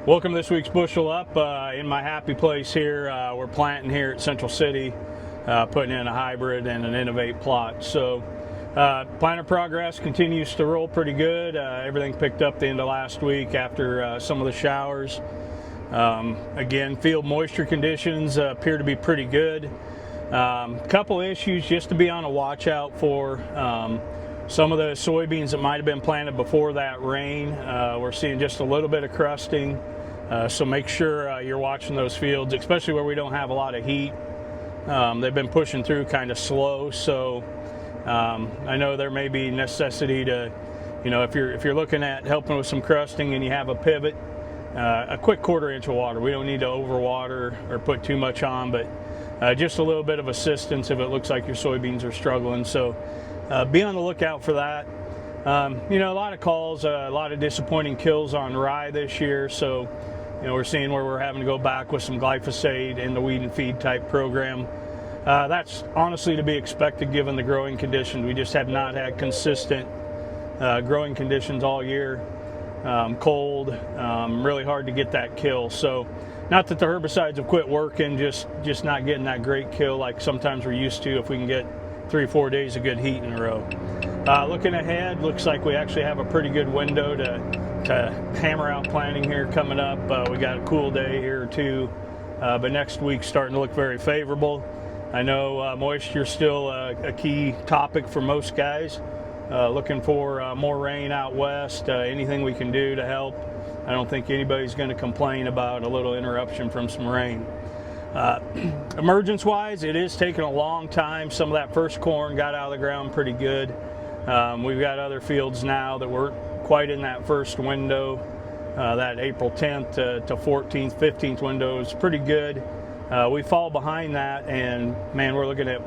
Welcome to this week's Bushel Up. In my happy place here, we're planting here at Central City, putting in a hybrid and an Innovate plot. So planter progress continues to roll pretty good. Everything picked up the end of last week after some of the showers. Again, field moisture conditions appear to be pretty good. Couple issues just to be on a watch out for. Some of the soybeans that might have been planted before that rain, we're seeing just a little bit of crusting. So make sure you're watching those fields, especially where we don't have a lot of heat. They've been pushing through kind of slow, so I know there may be necessity to, if you're looking at helping with some crusting and you have a pivot, a quick 1/4 inch of water. We don't need to overwater or put too much on, but just a little bit of assistance if it looks like your soybeans are struggling. So be on the lookout for that. A lot of calls, a lot of disappointing kills on rye this year. So, we're seeing where we're having to go back with some glyphosate in the weed and feed type program. That's honestly to be expected given the growing conditions. We just have not had consistent growing conditions all year. Cold, really hard to get that kill. So, not that the herbicides have quit working, just not getting that great kill like sometimes we're used to if we can get 3 or 4 days of good heat in a row. Looking ahead, looks like we actually have a pretty good window to hammer out planting here coming up. We got a cool day here or two, but next week's starting to look very favorable. I know moisture is still a key topic for most guys. Looking for more rain out west, anything we can do to help. I don't think anybody's going to complain about a little interruption from some rain. Emergence wise, it is taking a long time. Some of that first corn got out of the ground pretty good. We've got other fields now that weren't quite in that first window. That April 10th to 14th, 15th window is pretty good. We fall behind that, and man, we're looking at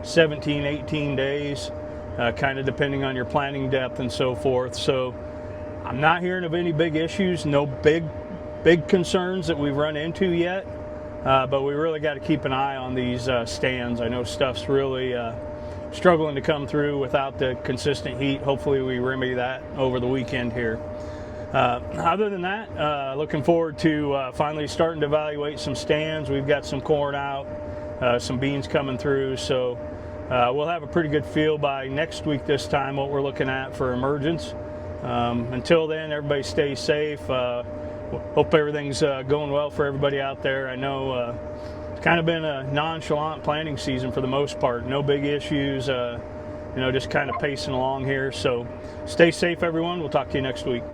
17, 18 days, kind of depending on your planting depth and so forth. So I'm not hearing of any big issues, no big concerns that we've run into yet. But we really got to keep an eye on these stands. I know stuff's really struggling to come through without the consistent heat. Hopefully we remedy that over the weekend here. Other than that, looking forward to finally starting to evaluate some stands. We've got some corn out, some beans coming through, so we'll have a pretty good feel by next week this time what we're looking at for emergence. Until then, everybody stay safe. Hope everything's going well for everybody out there. I know it's kind of been a nonchalant planting season for the most part. No big issues, just kind of pacing along here. So stay safe, everyone. We'll talk to you next week.